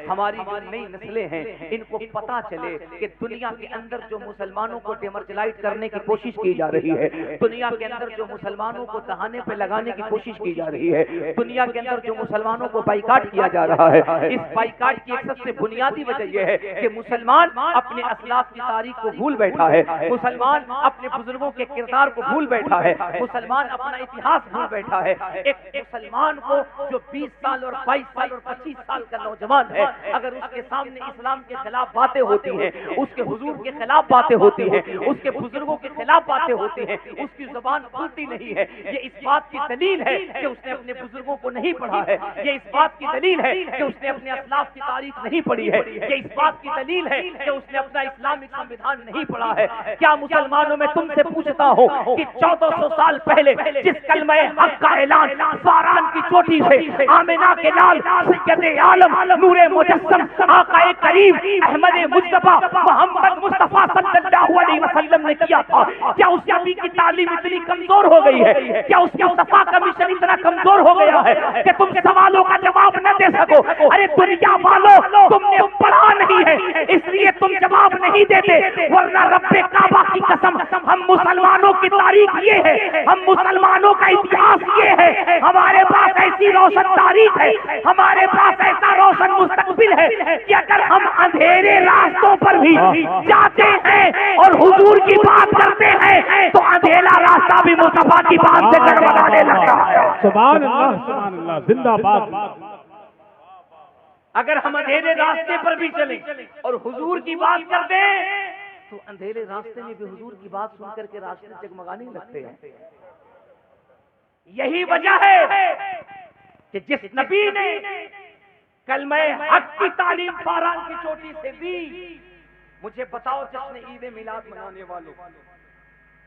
हमारी जो नई नस्लें हैं इनको पता चले कि दुनिया के अंदर जो मुसलमानों को डेमर्चलाइट करने की कोशिश की जा रही है, दुनिया के अंदर जो मुसलमानों को दहाने पे लगाने की कोशिश की जा रही है, दुनिया के अंदर जो मुसलमानों को बाइकाट किया जा रहा है, इस बाइकाट की एक सबसे बुनियादी वजह यह है कि मुसलमान अपने असलाफ की तारीख को भूल बैठा है, मुसलमान अपने बुजुर्गों के किरदार को भूल बैठा है, मुसलमान अपना इतिहास भूल बैठा है। एक मुसलमान को जो 20 साल और 22 साल और 25 साल का नौजवान है, अगर उसके सामने इस्लाम के खिलाफ बातें होती हैं, उसके हुजूर के खिलाफ बातें होती हैं, उसके बुजुर्गों के खिलाफ बातें होती हैं, उसकी जुबान खुलती नहीं है, ये इस बात की दलील है कि उसने अपने बुजुर्गों को नहीं पढ़ा है, ये इस बात की दलील है कि उसने अपने असलाफ की तारीख नहीं पढ़ी है, ये इस बात की दलील है कि उसने अपना इस्लामिक संविधान नहीं पढ़ा है। क्या मुसलमानों में तुमसे पूछता हूँ कि 1400 साल पहले जिस कलमा हक का ऐलान फारान की चोटी से आमिना के लाल सैयदे आलम नूरे मुजस्सम आकाए करीम अहमद मुस्तफा मोहम्मद मुस्तफा सल्लल्लाहु अलैहि वसल्लम ने किया था, क्या उस नबी की तालीम इतनी कमजोर हो गई है? क्या उस मुस्तफा का मिशन इतना कमजोर हो गया है कि तुम सवालों का जवाब न दे सको? अरे दुनिया वालों, तुमने पढ़ा नहीं है इसलिए तुम जवाब नहीं देते, वरना रब्बे काबा की कसम हम मुसलमानों की तारीख ये है, हम मुसलमानों का इतिहास ये है, हमारे पास ऐसी रोशन तारीख है, हमारे पास ऐसा रोशन मुस्तकबिल है कि अगर हम अंधेरे रास्तों पर भी जाते हैं और हुजूर की बात करते हैं तो अंधेरा रास्ता भी मुस्तफा की बात से गड़बड़ाने लगता है। सुभान अल्लाह, जिंदाबाद। अगर हम अंधेरे रास्ते पर भी चलें और हुजूर की बात कर दें तो अंधेरे रास्ते में भी हुजूर की बात सुनकर के रास्ते जगमगाने लगते हैं। यही वजह है कि जिस नबी ने कलमे हक की तालीम फारान की चोटी से दी, मुझे बताओ जश्न ईद मिलाद मनाने वालों,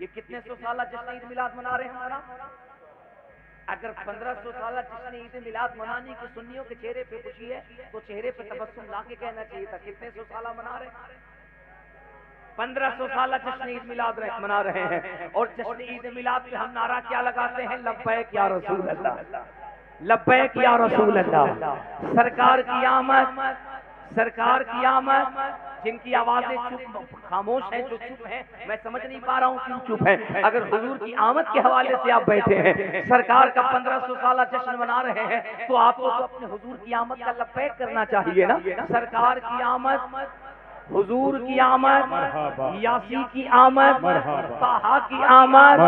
ये कितने सौ साल जश्न ईद मिलाद मना रहे हैं हमारा? अगर 1500 साल जश्न ईद मिलाद मनाने की सुन्नियों के चेहरे पे खुशी है तो चेहरे पे तबस्सुम ला के कहना चाहिए था कितने सौ साल मना रहे हैं? 1500 साल जश्न ईद मिलाद मना रहे हैं। और जश्न ईद मिलाद पे हम नारा क्या लगाते हैं? लब्बैक या रसूल अल्लाह, लब्बैक या रसूल अल्लाह। सरकार की आमद, सरकार की आमद। जिनकी आवाजें चुप खामोश हैं, जो चुप हैं, मैं समझ नहीं पा रहा हूँ क्यों चुप हैं। अगर हुजूर की आमद के हवाले से आप बैठे हैं, सरकार का 1500 साल जश्न मना रहे हैं, तो आपको तो अपने हुजूर की आमद का लब्बैक करना चाहिए ना। सरकार की आमद, हुजूर की आमद, यासी की आमद, ताहा की आमद।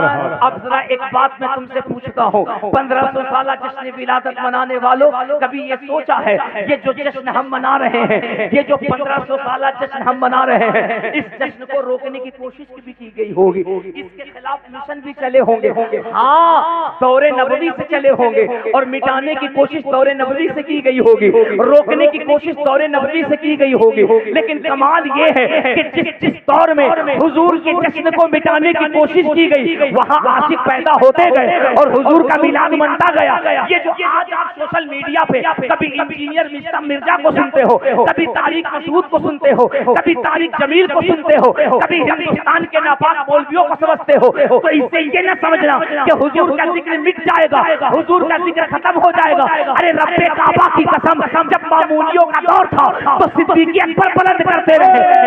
अब जरा एक बात मैं तुमसे पूछता हूँ, 1500 साल जश्न विलादत मनाने वालों, कभी ये सोचा है ये जो जश्न हम मना रहे हैं, ये जो 1500 साल जश्न हम मना रहे हैं, इस जश्न को रोकने की कोशिश भी की गई होगी, इसके खिलाफ मिशन भी चले होंगे, हाँ दौरे नबवी से चले होंगे, और मिटाने की कोशिश दौरे नबवी से की गई होगी, रोकने की कोशिश दौरे नबवी से की गई होगी। लेकिन कमाल ये है कि जिस दौर में हुजूर के जश्न को मिटाने की कोशिश की गई, वहां आशिक पैदा होते गए और हुजूर का मिलाद मनता गया। ये जो आज आप सोशल मीडिया पे कभी इंजीनियर मिर्जा को सुनते हो, कभी तारिक मसूद को सुनते हो, कभी तारिक जमील को सुनते हो, कभी हिंदुस्तान के नापाक मौलवियों को समझते हो, तो इससे ये न समझना कि हुजूर का जिक्र मिट जाएगा, हुजूर का जिक्र खत्म हो जाएगा। अरे रब्बे काबा की कसम, जब मामूलियों का दौर था तो सिद्दीक़ अकबर बुलंद करते रहे,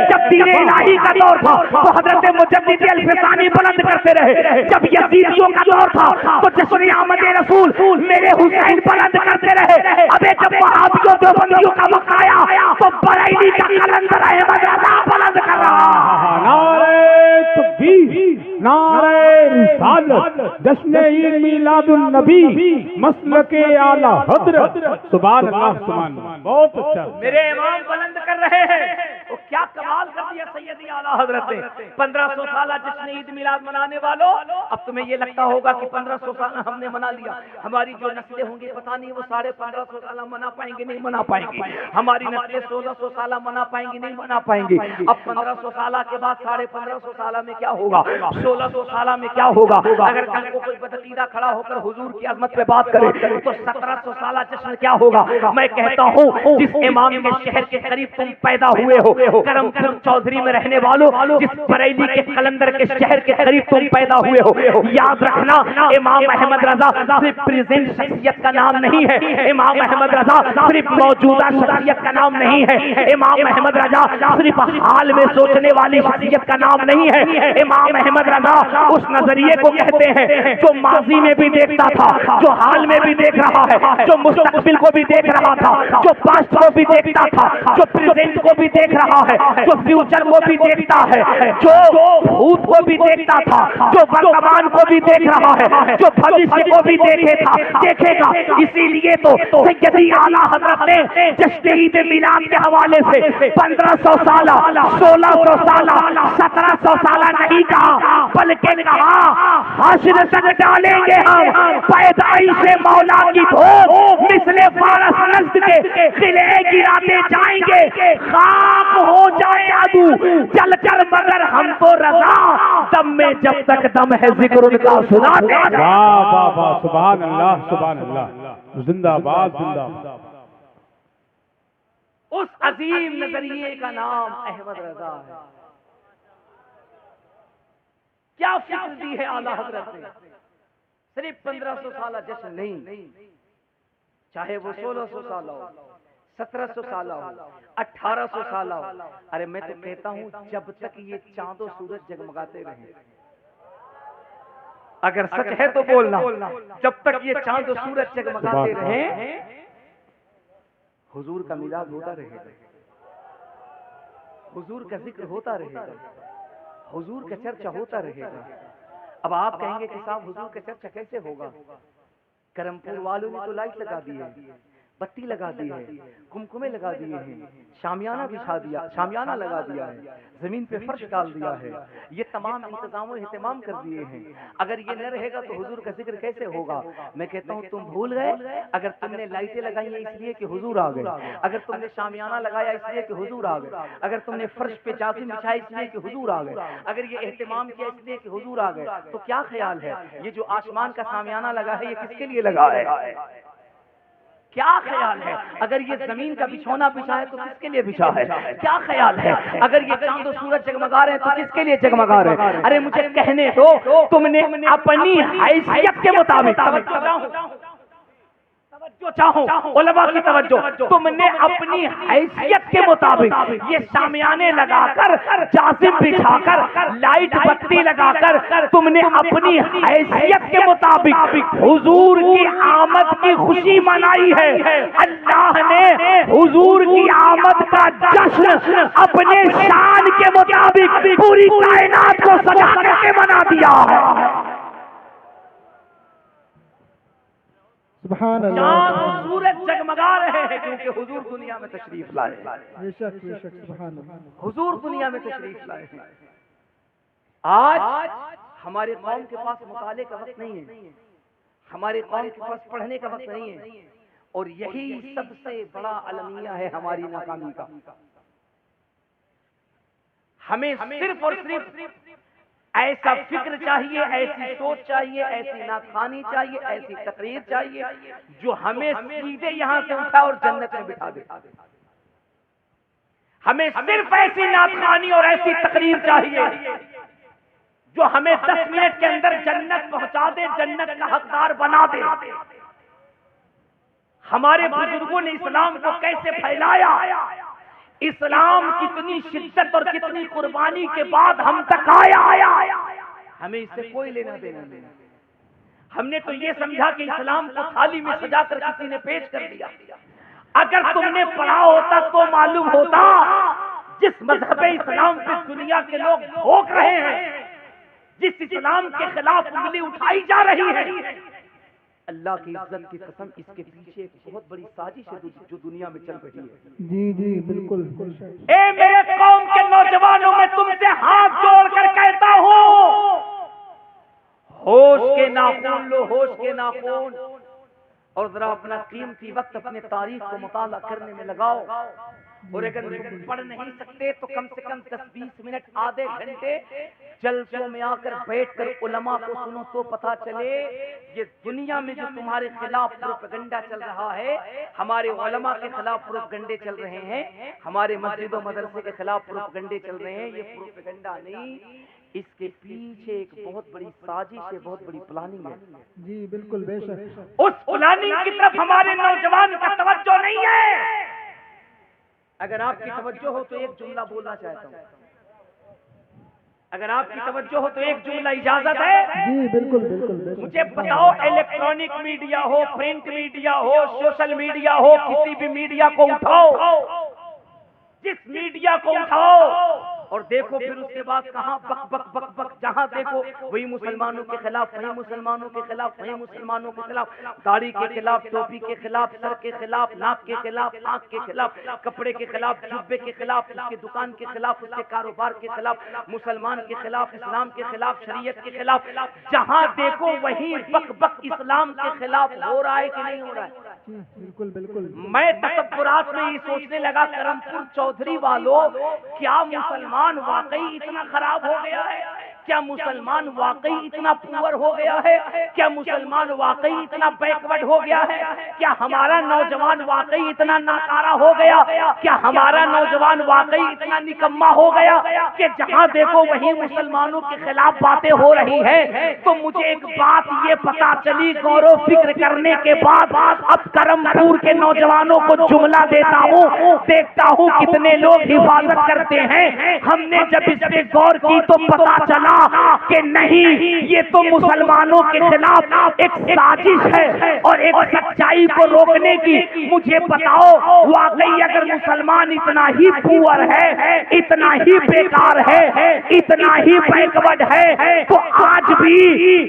जब दीन इलाही का दौर था तो हजरत मुजद्दिद अल-फिसानी बुलंद करते रहे, जब यजीदियों का दौर था तो जश्न आमद रसूल मेरे हुसैन बुलंद करते रहे। अबे जब वहाबियों देवबंदियों का वक्त आया तो बरेली का कलंदर अहमद रजा बुलंद कर रहा। नारे तकबीर, नारे रिसालत, जश्न ईद मिलादुन नबी, मसलके आला हजरत। सुभान अल्लाह, सुभान अल्लाह, बहुत अच्छा। मेरे इमाम बुलंद कर रहे हैं, तो क्या कमाल कर दिया सैयदी आला हजरत ने। 1500 साल जश्न ईद मिलाद मनाने वालों, अब तुम्हें ये लगता होगा कि 1500 साल हमने मना लिया, हमारी जो नस्लें होंगी पता नहीं वो 1550 साल मना पाएंगे, नहीं मना पाएंगे, हमारी नस्लें 1600 साल मना पाएंगी, नहीं मना पाएंगी। अब 1500 साल के बाद 1550 साल में क्या होगा, 1600 साल में क्या होगा? अगर कल को कोई बदतीरा खड़ा होकर हुजूर की अजमत पे बात करे तो 1700 साल जश्न क्या होगा? मैं कहता हूँ जिस इमाम के शहर के करीब तुम पैदा हुए हो, करमपुर चौधरी में रहने वालों, जिस बरेली के कलंदर के शहर के करीब तुम पैदा हुए हो, याद रखना इमाम अहमद रजा सिर्फ प्रेजेंट शख्सियत का नाम नहीं है। इमाम अहमद रजा सिर्फ मौजूदा शख्सियत का नाम नहीं है। इमाम अहमद रजा सिर्फ हाल में सोचने वाली शख्सियत का नाम नहीं है। इमाम अहमद रजा उस नजरिए को कहते हैं जो माजी में भी देखता था, जो हाल में भी देख रहा है, जो मुस्तकबिल को भी देख रहा था, जो पास्ट को भी देखता था, जो प्रेजेंट को भी देख रहा है, जो फ्यूचर को भी देखता है, जो भूत को भी देखता था, जो वर्तमान को भी देख रहा है, जो भविष्य को भी देखेगा। इसीलिए तो सैयदी आला हजरत ने जश्न ईद मिलाद के हवाले से 1500 साल, 1600 साल, 1700 साल नहीं कहा, बल्कि कहा हश्र तक डालेंगे हम पैदाइश मौला की भोग, मिसले फारस नस्ल के किले गिराते जाएंगे, खाक हो जाए आदू चल चल मगर हम तो रजा, दम में जब तक दम है जिक्र उनका सुनाते। वाह वाह वाह, सुभान अल्लाह सुभान अल्लाह, जिंदाबाद जिंदाबाद। उस अजीम नजरिए का नाम अहमद रजा है। क्या फिक्र दी है आला हजरत ने। सिर्फ 1500 साल जश्न नहीं, चाहे वो 1600 साल हो, 1700 साल हो, 1800 साल हो। अरे मैं तो कहता हूं जब तक ये चांदो सूरज जगमगाते रहे, अगर सच है तो बोलना, जब तक ये चांदो सूरज जगमगाते रहे हुजूर का मिलाद होता रहेगा, हुजूर का जिक्र होता रहेगा, हुजूर का चर्चा होता रहेगा। अब आप कहेंगे कि साहब हुजूर का चर्चा कैसे होगा? करमपुर वालों ने तो लाइट लगा दी है, बत्ती लगा दी है, कुमकुमे लगा दिए हैं, शामियाना बिछा दिया, शामियाना लगा दिया है, जमीन पे फर्श डाल दिया है, ये तमाम इंतजाम और एहतमाम कर दिए हैं। अगर ये न रहेगा तो हुजूर का जिक्र कैसे होगा? मैं कहता हूँ तुम भूल गए, अगर तुमने लाइटें लगाई है इसलिए कि हुजूर आ गए, अगर तुमने शामियाना लगाया इसलिए कि हुजूर आ गए, अगर तुमने फर्श पे जाजिम बिछाया इसलिए कि हुजूर आ गए, अगर ये एहतमाम किया इसलिए कि हुजूर आ गए, तो क्या ख्याल है ये जो आसमान का शामियाना लगा है ये किसके लिए लगा है? क्या ख्याल है? अगर ये जमीन का बिछौना बिछा है तो किसके लिए बिछा है? क्या ख्याल है? अगर ये चांद और सूरज जगमगा रहे हैं तो किसके लिए जगमगा रहे हैं? अरे मुझे कहने दो, तुमने अपनी हैसियत के मुताबिक, तवज्जो चाहो उलमा की तवज्जो, तुमने अपनी हैसियत के मुताबिक ये शामियाने लगाकर, जाजिम बिछाकर, लाइट बत्ती लगाकर तुमने अपनी हैसियत के मुताबिक हुजूर की आमद की खुशी मनाई है। अल्लाह ने हुजूर की आमद का जश्न अपने शान के मुताबिक पूरी कायनात को सजा करके मना दिया है। सुभान चांद अल्लाह, और सूरज जगमगा रहे हैं क्योंकि हुजूर दुनिया में तशरीफ लाए, बेशक बेशक, सुभान अल्लाह। हुजूर दुनिया में तशरीफ लाए। आज हमारे कौम के पास मुताले का वक्त नहीं है, हमारे कौम के पास पढ़ने का वक्त नहीं है, और यही सबसे बड़ा अलमिया है हमारी नाकामी का। हमें सिर्फ और सिर्फ ऐसा फिक्र चाहिए, ऐसी सोच चाहिए, ऐसी नाखानी चाहिए, ऐसी तकरीर चाहिए जो हमें सीधे यहां से उठा और जन्नत में बिठा दे। हमें सिर्फ ऐसी नाखानी और ऐसी तकरीर चाहिए जो हमें 10 मिनट के अंदर जन्नत पहुंचा दे, जन्नत का हकदार बना दे। हमारे बुजुर्गों ने इस्लाम को कैसे फैलाया, इस्लाम कितनी शिद्दत और कितनी कुर्बानी के बाद हम तक आया, हमें इससे कोई लेना देना नहीं। हमने तो ये समझा कि इस्लाम को थाली में सजाकर किसी ने पेश कर दिया। अगर तुमने पढ़ा होता तो मालूम होता जिस मजहब इस्लाम पे दुनिया के लोग भोग रहे हैं, जिस इस्लाम के खिलाफ उंगली उठाई जा रही है, अल्लाह की इज्जत की कसम इसके पीछे एक बहुत बड़ी साजिश है जो दुनिया में चल रही है। जी जी बिल्कुल। ए मेरे कौम के नौजवानों, मैं तुमसे हाथ जोड़कर कहता हूँ, होश के नाखून लो, होश के नाखून, और जरा अपना कीमती वक्त अपने तारीख को मुताला करने में लगाओ। और अगर तुम पढ़ नहीं सकते तो कम से कम 10-20 मिनट, आधे घंटे जलसों में आकर बैठकर उलमा को सुनो तो पता चले ये दुनिया में जो तुम्हारे खिलाफ प्रोपेगेंडा चल रहा है, हमारे उलमा के खिलाफ प्रोपेगेंडे चल रहे हैं, हमारे मस्जिदों मदरसे के खिलाफ प्रोपेगेंडे चल रहे हैं, ये प्रोपेगेंडा नहीं, इसके पीछे एक बहुत बड़ी साजिश है, बहुत बड़ी प्लानिंग है। जी बिल्कुल, बेशक। उस प्लानिंग की तरफ हमारे नौजवान का तवज्जो नहीं है। अगर आपकी तवज्जो हो तो एक जुमला बोलना चाहता हूँ, अगर आपकी तवज्जो हो तो एक जुमला इजाजत है? जी बिल्कुल बिल्कुल। मुझे बताओ, इलेक्ट्रॉनिक मीडिया हो, प्रिंट मीडिया हो, सोशल मीडिया हो, किसी भी मीडिया को उठाओ, जिस मीडिया को उठाओ और देखो, फिर उसके बाद कहां बक बक बक बक, जहां देखो वही मुसलमानों के खिलाफ, वही मुसलमानों के खिलाफ, वही मुसलमानों के खिलाफ, दाढ़ी के खिलाफ, टोपी के खिलाफ, सर के खिलाफ, नाक के खिलाफ, आंख के खिलाफ, कपड़े के खिलाफ, जुब्बे के खिलाफ, उसकी दुकान के खिलाफ, उसके कारोबार के खिलाफ, मुसलमान के खिलाफ, इस्लाम के खिलाफ, शरीयत के खिलाफ, जहां देखो वही बक बक इस्लाम के खिलाफ हो रहा है कि नहीं हो रहा है? बिल्कुल बिल्कुल। मैं तसव्वुरात में ये सोचने लगा, करमपुर चौधरी वालों, क्या मुसलमान वाकई इतना खराब हो गया है? क्या मुसलमान वाकई इतना पुअर हो गया है? क्या मुसलमान वाकई इतना बैकवर्ड हो गया है? क्या हमारा नौजवान वाकई इतना नाकारा हो गया? क्या हमारा नौजवान वाकई इतना निकम्मा हो गया कि जहां देखो वही मुसलमानों के खिलाफ बातें हो रही है? तो मुझे एक बात ये पता चली, गौरव फिक्र करने के बाद, अब करमपुर के नौजवानों को जुमला देता हूँ, देखता हूँ कितने लोग हिफाजत करते हैं। हमने जब इस पे गौर की तो पता चला कि नहीं, ये तो मुसलमानों के खिलाफ एक साजिश है और एक सच्चाई को रोकने की। मुझे बताओ, वाकई अगर मुसलमान इतना ही पुअर है, इतना ही बेकार है, इतना ही बैकवर्ड है, तो आज भी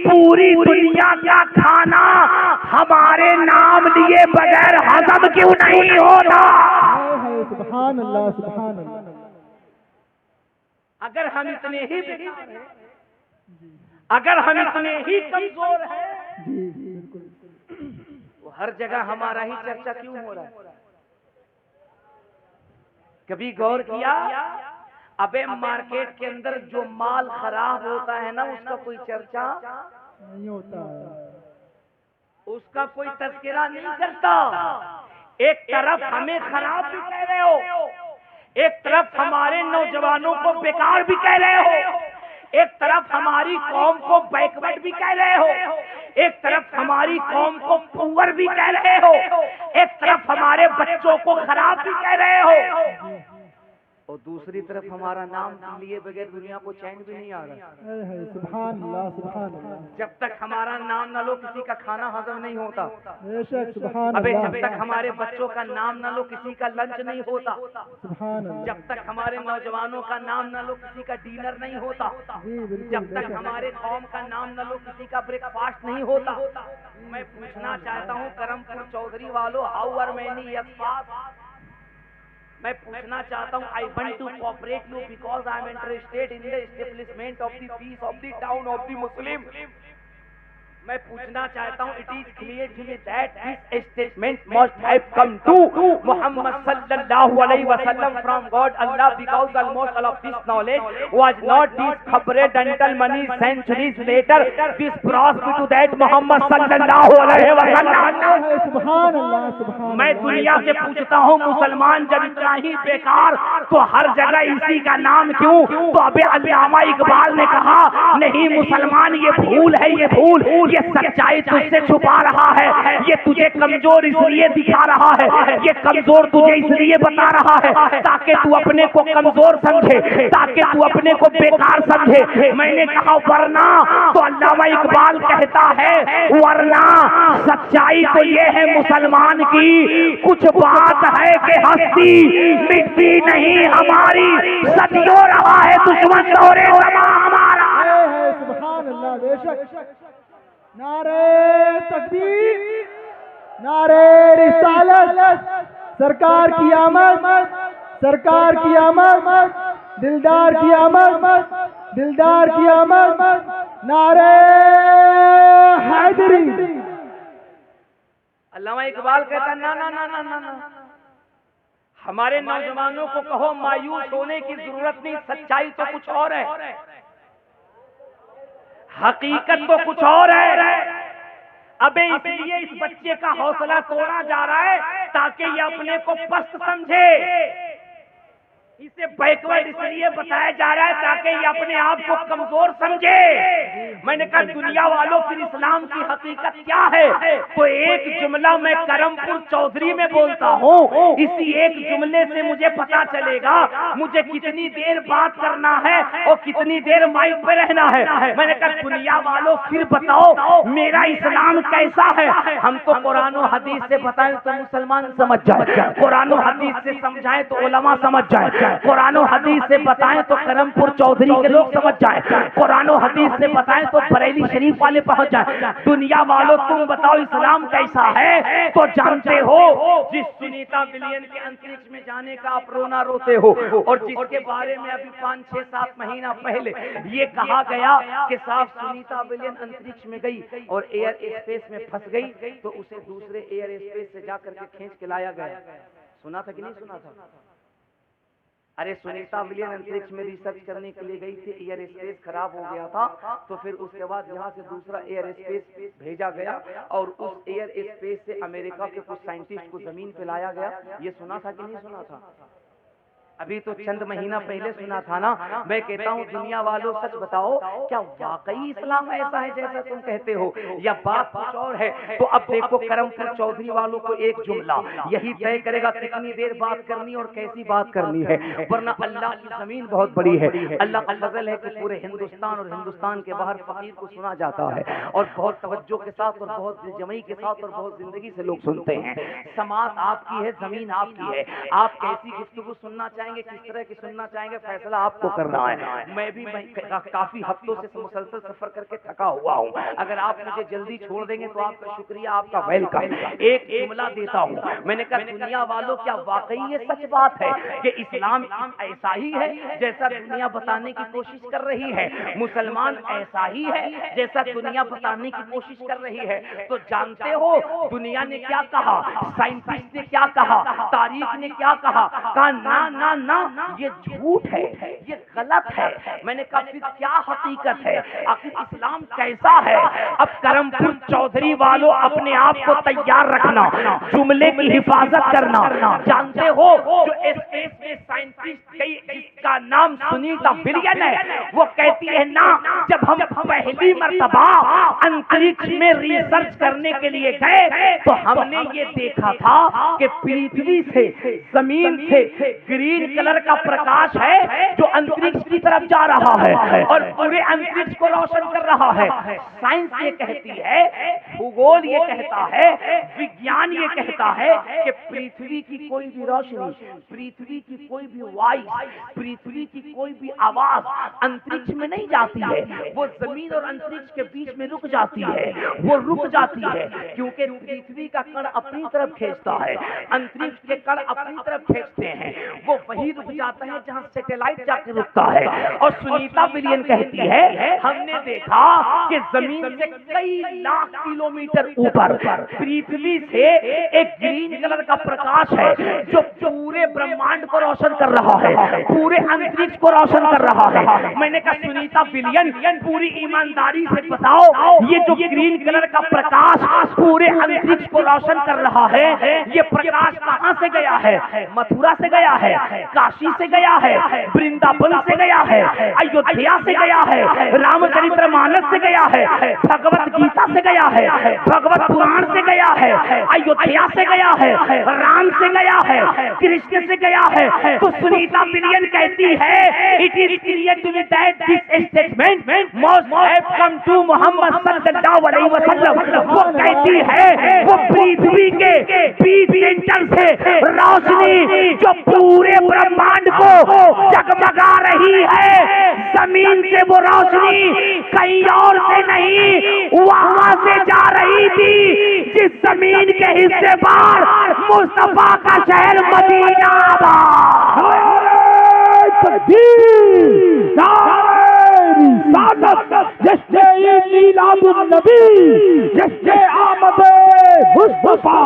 पूरी दुनिया का खाना हमारे नाम लिए बगैर हजम क्यों नहीं होता? सुभान अल्लाह, सुभान अल्लाह। अगर हम इतने ही बेकार हैं, अगर हम इतने ही कमजोर हैं, जी बिल्कुल, तो हर जगह हमारा ही चर्चा क्यों हो रहा है? कभी गौर किया? अबे मार्केट के अंदर जो माल खराब होता है ना, उसका कोई चर्चा नहीं होता, उसका कोई तज़किरा नहीं करता। एक तरफ हमें खराब भी कह रहे हो, एक तरफ हमारे नौजवानों को बेकार भी कह रहे हो, एक तरफ हमारी कौम को बैकवर्ड भी कह रहे हो, एक तरफ हमारी कौम को पुअर भी कह रहे हो, एक तरफ हमारे बच्चों को खराब भी कह रहे हो, और दूसरी तरफ हमारा नाम लिए बगैर दुनिया को चैन भी नहीं आ रहा। सुभान अल्लाह, सुभान अल्लाह। जब तक हमारा नाम न लो, किसी का खाना हजम नहीं होता। बेशक, सुभान अबे अल्लाह। जब तक हमारे बच्चों का नाम न लो, किसी का लंच नहीं होता। सुभान अल्लाह। जब तक हमारे नौजवानों का नाम न लो, किसी का डिनर नहीं होता। जी बिल्कुल, जब तक हमारे कौम का नाम न लो, किसी का ब्रेकफास्ट नहीं होता। मैं पूछना चाहता हूँ करमपुर चौधरी वालों, हाउ आर मेनी यस? मैं पूछना चाहता हूँ, I want to cooperate you because I am interested in the establishment of the peace of the town of the Muslim. मैं पूछना चाहता हूँ, it is clear to me that this statement must have come to Muhammad सल्लल्लाहु अलैहि वसल्लम from God Allah, because almost all of this knowledge was not discovered until many centuries later this brought to that Muhammad सल्लल्लाहु अलैहि वसल्लम। सुभान अल्लाह, सुभान। मैं दुनिया से पूछता हूँ, मुसलमान जब इतना ही बेकार, तो हर जगह इसी का नाम क्यों? तो अबे अल्लामा इकबाल ने कहा, नहीं मुसलमान ये भूल है, ये भूल, ये सच्चाई तुझसे छुपा रहा है, ये तुझे कमजोर इसलिए दिखा रहा है, ये कमजोर तुझे इसलिए बता रहा है ताकि तू अपने को कमजोर समझे, ताकि तू अपने को बेकार समझे। मैंने कहा वरना, तो अल्लामा इकबाल कहता है वरना सच्चाई तो ये है मुसलमान की, कुछ बात है कि हस्ती मिटती नहीं हमारी, सदियों रहा है दुश्मन दौरे हमारा। सुभान अल्लाह, बेशक। नारे तकबीर, नारे रिसालत, सरकार की आमद, सरकार की आमद, दिलदार की आमद, दिलदार की आमद, नारे हैदरी। अल्लामा इकबाल कहता ना ना ना ना ना ना, हमारे नौजवानों को कहो मायूस होने की जरूरत नहीं, सच्चाई तो कुछ और है, हकीकत तो कुछ और है। अबे इसलिए इस बच्चे का हौसला तोड़ा जा रहा है ताकि ये अपने को पस्त समझे, इसे बैकवर्ड इसलिए बताया जा रहा है ताकि ये अपने आप को कमजोर समझे। मैंने कहा दुनिया वालों फिर इस्लाम की हकीकत क्या है? तो एक जुमला मैं करमपुर चौधरी में बोलता हूँ, इसी एक जुमले से मुझे पता चलेगा मुझे कितनी देर बात करना है और कितनी देर माइक पे रहना है। मैंने कहा दुनिया वालों फिर बताओ मेरा इस्लाम कैसा है? हमको कुरान और हदीस से बताएं तो मुसलमान समझ जाए, कुरान और हदीस से समझाएं तो उलमा समझ जाए, कुरान और हदीस से बताएं तो करमपुर चौधरी के लोग समझ जाए, कुरान और हदीस से बताएं तो बरेली शरीफ वाले पहुंच जाए। दुनिया वालों तुम बताओ इस्लाम कैसा है? तो जानते हो जिस सुनीता विलियम के अंतरिक्ष में जाने का आप रोना रोते हो और जिसके बारे में अभी 5-6-7 महीना पहले ये कहा गया कि साहब सुनीता विलियम अंतरिक्ष में गई और एयर स्पेस में फंस गई, तो उसे दूसरे एयर स्पेस से जाकर के खींच के लाया गया। सुना था कि नहीं सुना था? अरे सुनीता विलियम अंतरिक्ष में रिसर्च करने के लिए गई थी, एयर स्पेस खराब हो गया था, तो फिर उसके बाद यहाँ से दूसरा एयर स्पेस भेजा गया और उस एयर स्पेस से अमेरिका के कुछ साइंटिस्ट को जमीन पे लाया गया। ये सुना था कि नहीं सुना था? अभी तो चंद महीना पहले सुना था ना। मैं कहता हूँ दुनिया वालों सच बताओ, क्या वाकई इस्लाम ऐसा है जैसा तुम कहते हो या बात कुछ और है? तो अब देखो करमपुर चौधरी वालों को एक जुमला यही तय करेगा कितनी देर बात करनी और कैसी बात करनी है, वरना अल्लाह की जमीन बहुत बड़ी है। अल्लाह का फजल है कि पूरे हिंदुस्तान और हिंदुस्तान के बाहर फकीर को सुना जाता है और बहुत तवज्जो के साथ और बहुत जमई के साथ और बहुत जिंदगी से लोग सुनते हैं। समात आपकी है, जमीन आपकी है, आप कैसी गुफ्तगू सुनना चाहेंगे, किस तरह की सुनना चाहेंगे, फैसला आपको करना है। मैं भी काफी हफ्तों से मुसलसल सफर करके थका हुआ हूँ, अगर आप मुझे जल्दी छोड़ देंगे तो आपका शुक्रिया, आपका वेलकम। एक जुमला देता हूँ, मैंने कहा दुनिया वालों क्या वाकई ये सच बात है कि इस्लाम ऐसा ही है जैसा दुनिया बताने की कोशिश कर रही है? मुसलमान ऐसा ही है जैसा दुनिया बताने की कोशिश कर रही है? तो जानते हो दुनिया ने क्या कहा, साइंटिस्ट ने क्या कहा, तारीख ने क्या कहा? ना ना ना ये झूठ है, ये गलत है। मैंने कहा फिर क्या हकीकत है, आखिर इस्लाम कैसा है? अब करमपुर चौधरी वालों अपने आप को तैयार रखना, जुमले की हिफाजत करना। जानते हो जो स्पेस में साइंटिस्ट गई जिसका नाम सुनीता विलियम है, वो कहती है ना जब हम पहली मर्तबा अंतरिक्ष में रिसर्च करने के लिए गए तो हमने ये देखा था कि पृथ्वी से, जमीन से ग्रीन कलर का प्रकाश है जो अंतरिक्ष की तरफ जा रहा है और पूरे अंतरिक्ष को रोशन कर रहा है। साइंस ये कहती है, भूगोल ये कहता है, विज्ञान ये कहता है कि पृथ्वी की कोई भी रोशनी, पृथ्वी की कोई भी वॉइस, पृथ्वी की कोई भी आवाज अंतरिक्ष में नहीं जाती है, वो जमीन और अंतरिक्ष के बीच में रुक जाती है। वो रुक जाती है क्योंकि पृथ्वी का कण अपनी तरफ खींचता है, अंतरिक्ष के कण अपनी तरफ खींचते हैं, वो वही रुक जाता है जहां सैटेलाइट जाकर रुकता है। और सुनीता विलियम कहती है हमने देखा कि जमीन से कई लाख किलोमीटर ऊपर पृथ्वी से एक ग्रीन कलर का प्रकाश है जो पूरे ब्रह्मांड को रोशन कर रहा है, पूरे अंतरिक्ष को रोशन कर रहा है। मैंने कहा सुनीता विलियम पूरी ईमानदारी से बताओ ये जो ग्रीन कलर का प्रकाश पूरे अंतरिक्ष को रोशन कर रहा है, ये प्रकाश कहां से गया है? मथुरा से गया है, काशी से गया है, वृंदावन से गया है, अयोध्या से गया है, रामचरितमानस से गया है, भगवत गीता से गया है, भगवत पुराण से गया है, अयोध्या से गया है, राम से गया है, कृष्ण से गया है। तो सुनीता विलियम कहती है it is clear to me that this statement must have come to Mohammad सल्लल्लाहु अलैहि वसल्लम। वो कहती है वो पृथ्वी के बीच सेंटर से रोशनी जो पूरे ब्रह्मांड को जगमगा रही है, जमीन से वो रोशनी कहीं और से नहीं वहां से जा रही थी जिस जमीन के हिस्से पर मुस्तफा का शहर मदीना जश्न मीलादुन नबी, जश्न आमद मुस्तफा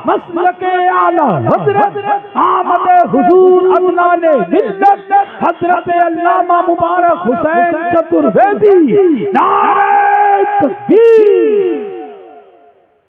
मसलके आला हजरत आमद हुजूर अदनाने मिल्लत हजरत अल्लामा मुबारक हुसैन चतुर्वेदी नारे तकबीर।